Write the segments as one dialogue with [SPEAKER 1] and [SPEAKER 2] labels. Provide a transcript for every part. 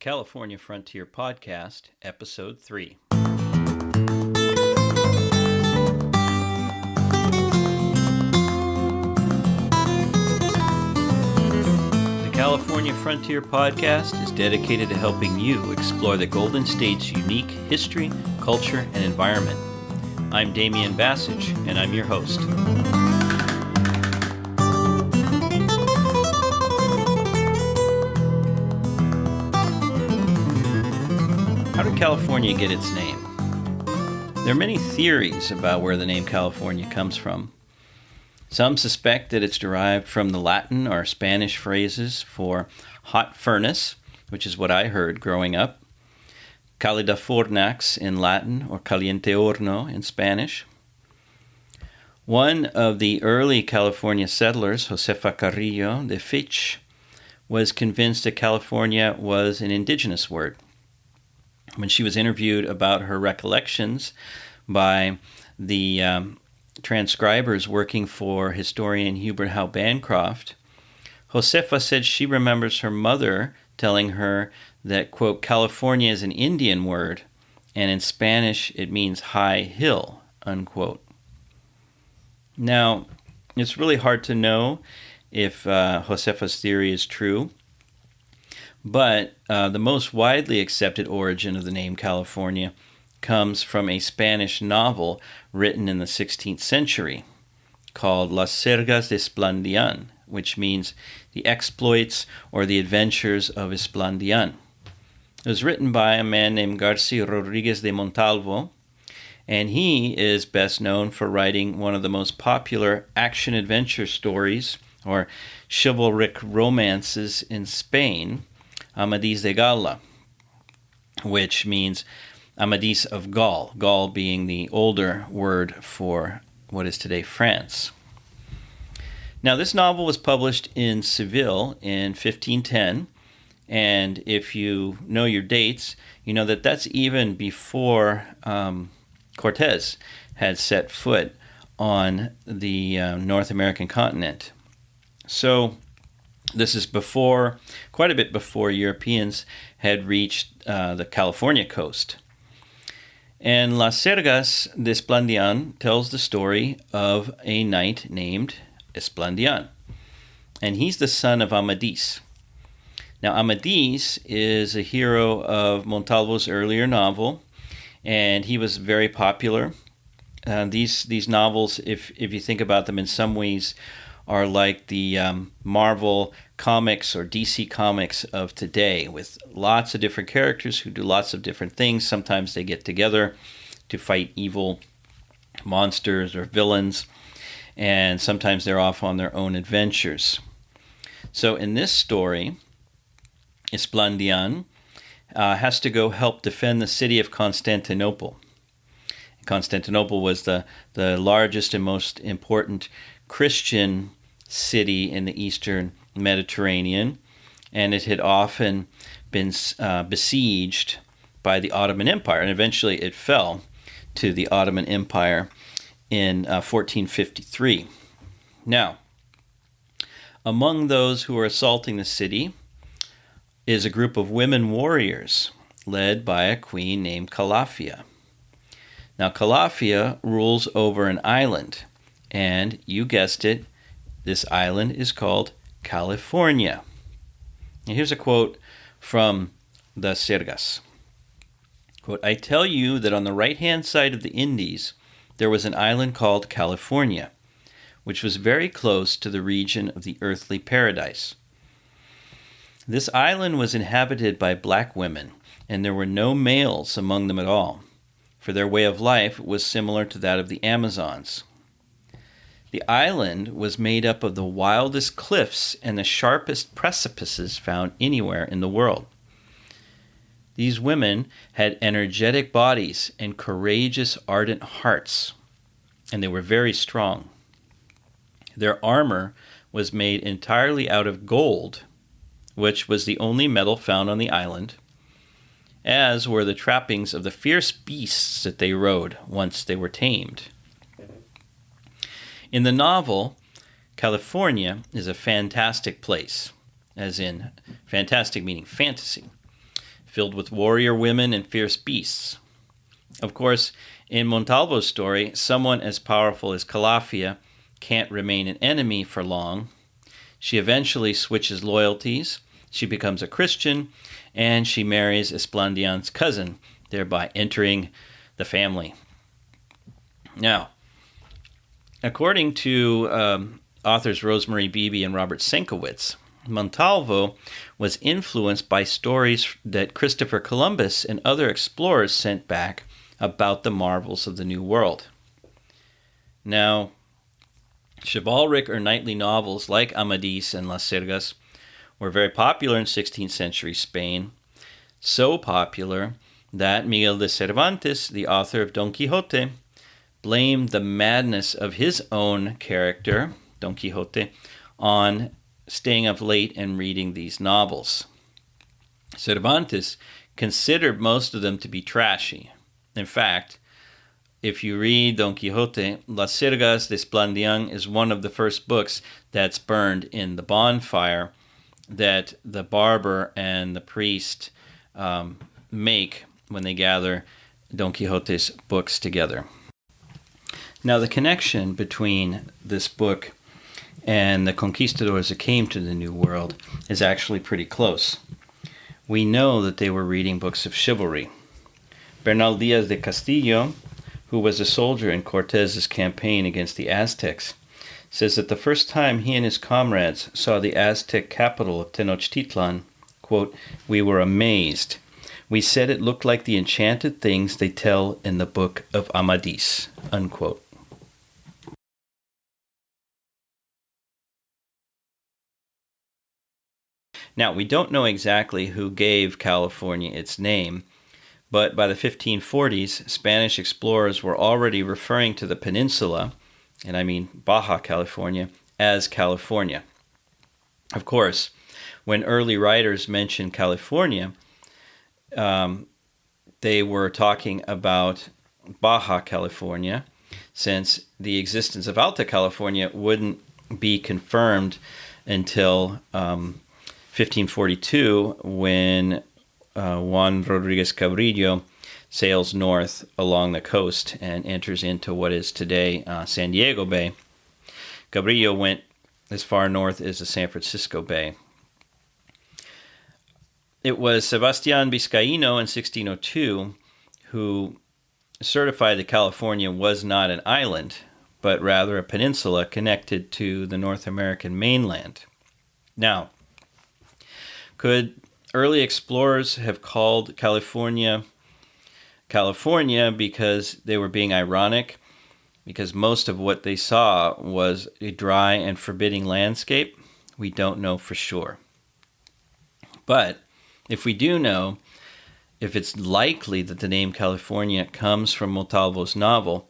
[SPEAKER 1] California Frontier Podcast, Episode 3. The California Frontier Podcast is dedicated to helping you explore the Golden State's unique history, culture, and environment. I'm Damian Bassage, and I'm your host. How did California get its name? There are many theories about where the name California comes from. Some suspect that it's derived from the Latin or Spanish phrases for hot furnace, which is what I heard growing up, cálida fornax in Latin or caliente horno in Spanish. One of the early California settlers, Josefa Carrillo de Fitch, was convinced that California was an indigenous word. When she was interviewed about her recollections by the transcribers working for historian Hubert Howe Bancroft, Josefa said she remembers her mother telling her that, quote, California is an Indian word, and in Spanish it means high hill, unquote. Now, it's really hard to know if Josefa's theory is true, but the most widely accepted origin of the name California comes from a Spanish novel written in the 16th century called Las Sergas de Esplandian, which means the exploits or the adventures of Esplandian. It was written by a man named Garcia Rodriguez de Montalvo, and he is best known for writing one of the most popular action-adventure stories or chivalric romances in Spain, Amadís de Gaula, which means Amadís of Gaul, Gaul being the older word for what is today France. Now, this novel was published in Seville in 1510, and if you know your dates, you know that that's even before Cortez had set foot on the North American continent. So this is quite a bit before Europeans had reached the California coast. And Las Sergas de Esplandian tells the story of a knight named Esplandian. And he's the son of Amadís. Now, Amadís is a hero of Montalvo's earlier novel, and he was very popular. These novels, if you think about them in some ways, are like the Marvel comics or DC comics of today, with lots of different characters who do lots of different things. Sometimes they get together to fight evil monsters or villains, and sometimes they're off on their own adventures. So in this story, Esplandian has to go help defend the city of Constantinople. Constantinople was the largest and most important Christian city in the Eastern Mediterranean, and it had often been besieged by the Ottoman Empire, and eventually it fell to the Ottoman Empire in 1453. Now, among those who are assaulting the city is a group of women warriors led by a queen named Calafia. Now, Calafia rules over an island, and you guessed it, this island is called California. And here's a quote from the Sergas. Quote, I tell you that on the right-hand side of the Indies, there was an island called California, which was very close to the region of the earthly paradise. This island was inhabited by black women, and there were no males among them at all, for their way of life was similar to that of the Amazons. The island was made up of the wildest cliffs and the sharpest precipices found anywhere in the world. These women had energetic bodies and courageous, ardent hearts, and they were very strong. Their armor was made entirely out of gold, which was the only metal found on the island, as were the trappings of the fierce beasts that they rode once they were tamed. In the novel, California is a fantastic place, as in fantastic meaning fantasy. filled with warrior women and fierce beasts. Of course, in Montalvo's story, someone as powerful as Calafia can't remain an enemy for long. She eventually switches loyalties, she becomes a Christian, and she marries Esplandian's cousin, thereby entering the family. Now, according to authors Rosemary Beebe and Robert Sienkiewicz, Montalvo was influenced by stories that Christopher Columbus and other explorers sent back about the marvels of the New World. Now, chivalric or knightly novels like Amadis and Las Sirgas were very popular in 16th century Spain, so popular that Miguel de Cervantes, the author of Don Quixote, blamed the madness of his own character, Don Quixote, on staying up late and reading these novels. Cervantes considered most of them to be trashy. In fact, if you read Don Quixote, Las Sirgas de Esplandian is one of the first books that's burned in the bonfire that the barber and the priest make when they gather Don Quixote's books together. Now, the connection between this book and the conquistadors that came to the New World is actually pretty close. We know that they were reading books of chivalry. Bernal Diaz de Castillo, who was a soldier in Cortez's campaign against the Aztecs, says that the first time he and his comrades saw the Aztec capital of Tenochtitlan, quote, "we were amazed. We said it looked like the enchanted things they tell in the book of Amadis," unquote. Now, we don't know exactly who gave California its name, but by the 1540s, Spanish explorers were already referring to the peninsula, and I mean Baja California, as California. Of course, when early writers mentioned California, they were talking about Baja California, since the existence of Alta California wouldn't be confirmed until 1542, when Juan Rodriguez Cabrillo sails north along the coast and enters into what is today San Diego Bay. Cabrillo went as far north as the San Francisco Bay. It was Sebastián Vizcaíno in 1602 who certified that California was not an island, but rather a peninsula connected to the North American mainland. Now, could early explorers have called California because they were being ironic? Because most of what they saw was a dry and forbidding landscape? We don't know for sure. But if we do know if it's likely that the name California comes from Montalvo's novel,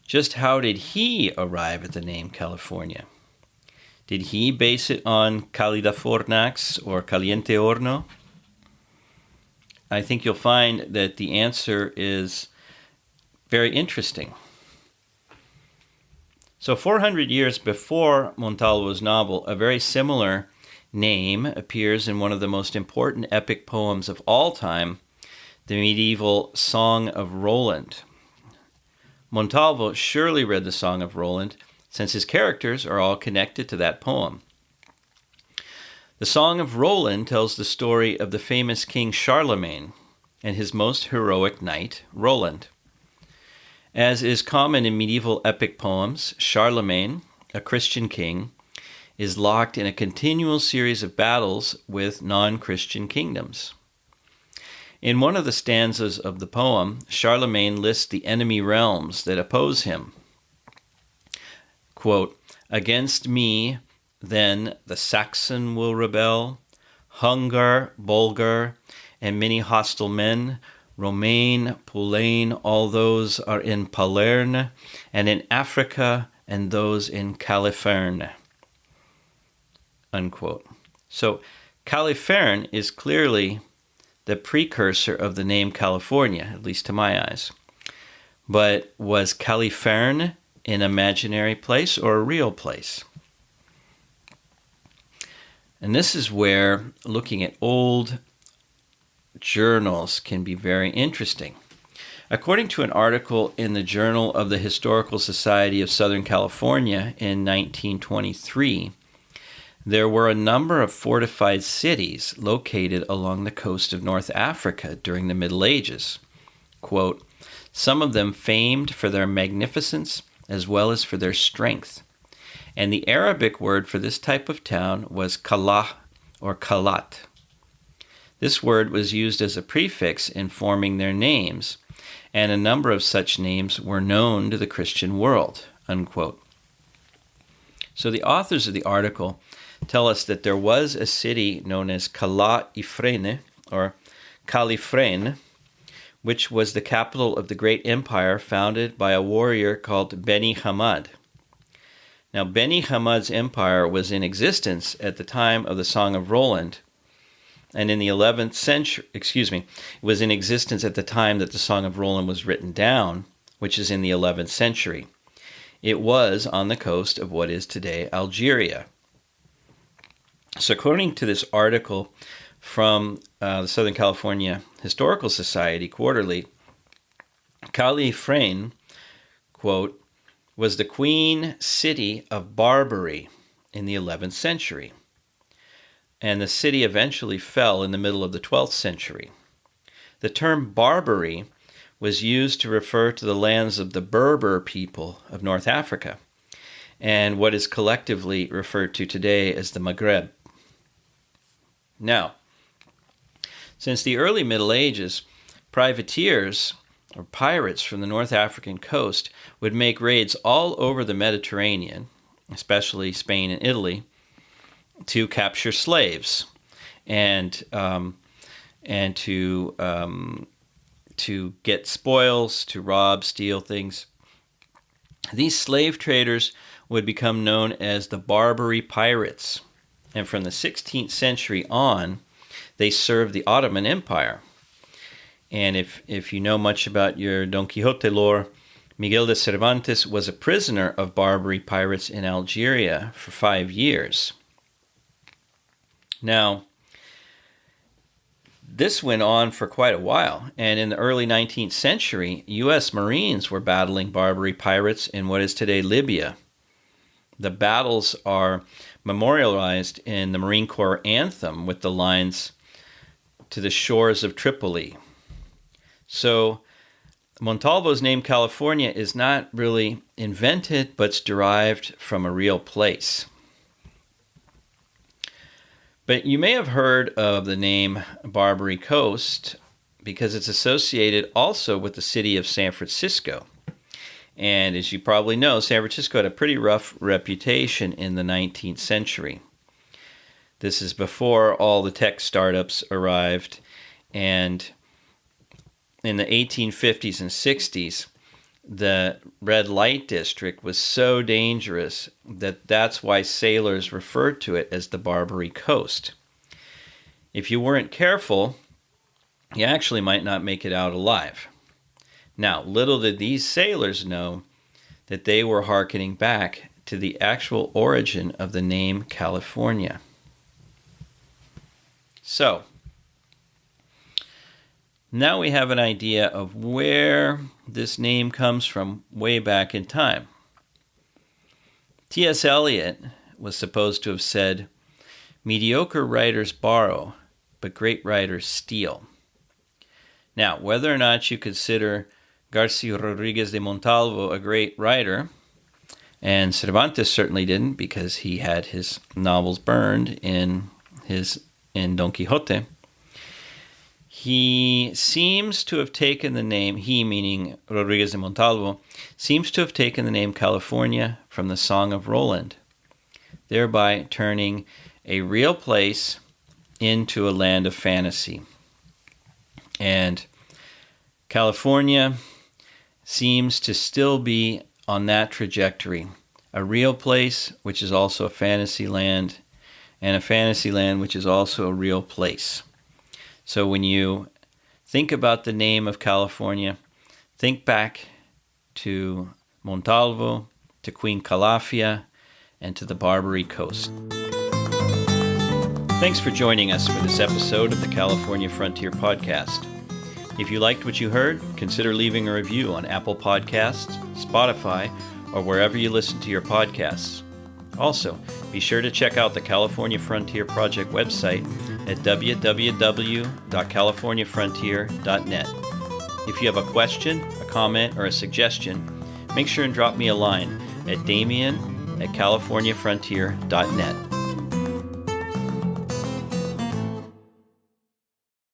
[SPEAKER 1] just how did he arrive at the name California? Did he base it on Cálida Fornax or Caliente Horno? I think you'll find that the answer is very interesting. So 400 years before Montalvo's novel, a very similar name appears in one of the most important epic poems of all time, the medieval Song of Roland. Montalvo surely read the Song of Roland, since his characters are all connected to that poem. The Song of Roland tells the story of the famous King Charlemagne and his most heroic knight, Roland. As is common in medieval epic poems, Charlemagne, a Christian king, is locked in a continual series of battles with non-Christian kingdoms. In one of the stanzas of the poem, Charlemagne lists the enemy realms that oppose him. Quote, "Against me, then, the Saxon will rebel, Hungar, Bulgar, and many hostile men, Romain, Pulain, all those are in Palerne, and in Africa, and those in Califerne." Unquote. So, Califerne is clearly the precursor of the name California, at least to my eyes. But was Califerne an imaginary place or a real place? And this is where looking at old journals can be very interesting. According to an article in the Journal of the Historical Society of Southern California in 1923, there were a number of fortified cities located along the coast of North Africa during the Middle Ages. Quote, some of them famed for their magnificence as well as for their strength. And the Arabic word for this type of town was kalah or kalat. This word was used as a prefix in forming their names, and a number of such names were known to the Christian world, unquote. So the authors of the article tell us that there was a city known as Calafia, or Califrene, which was the capital of the great empire founded by a warrior called Beni Hammad. Now, Beni Hammad's empire was in existence at the time of the Song of Roland, and in the 11th century, was in existence at the time that the Song of Roland was written down, which is in the 11th century. It was on the coast of what is today Algeria. So according to this article from the Southern California Historical Society Quarterly, Califrene, quote, was the queen city of Barbary in the 11th century. And the city eventually fell in the middle of the 12th century. The term Barbary was used to refer to the lands of the Berber people of North Africa, and what is collectively referred to today as the Maghreb. Now, since the early Middle Ages, privateers or pirates from the North African coast would make raids all over the Mediterranean, especially Spain and Italy, to capture slaves and to get spoils, to rob, steal things. These slave traders would become known as the Barbary pirates, and from the 16th century on, they served the Ottoman Empire. And if you know much about your Don Quixote lore, Miguel de Cervantes was a prisoner of Barbary pirates in Algeria for 5 years. Now, this went on for quite a while, and in the early 19th century, U.S. Marines were battling Barbary pirates in what is today Libya. The battles are memorialized in the Marine Corps anthem with the lines, "To the shores of Tripoli." So, Montalvo's name California is not really invented, but it's derived from a real place. But you may have heard of the name Barbary Coast because it's associated also with the city of San Francisco. And as you probably know, San Francisco had a pretty rough reputation in the 19th century. This is before all the tech startups arrived, and in the 1850s and 60s, the red light district was so dangerous that that's why sailors referred to it as the Barbary Coast. If you weren't careful, you actually might not make it out alive. Now, little did these sailors know that they were hearkening back to the actual origin of the name California. So, now we have an idea of where this name comes from way back in time. T.S. Eliot was supposed to have said, "Mediocre writers borrow, but great writers steal." Now, whether or not you consider Garcia Rodriguez de Montalvo a great writer, and Cervantes certainly didn't because he had his novels burned in Don Quixote, he seems to have taken the name, he meaning Rodriguez de Montalvo, seems to have taken the name California from the Song of Roland, thereby turning a real place into a land of fantasy. And California seems to still be on that trajectory, a real place which is also a fantasy land, and a fantasy land which is also a real place. So when you think about the name of California, think back to Montalvo, to Queen Calafia, and to the Barbary Coast. Thanks for joining us for this episode of the California Frontier Podcast. If you liked what you heard, consider leaving a review on Apple Podcasts, Spotify, or wherever you listen to your podcasts. Also, be sure to check out the California Frontier Project website at www.californiafrontier.net. If you have a question, a comment, or a suggestion, make sure and drop me a line at damian@californiafrontier.net.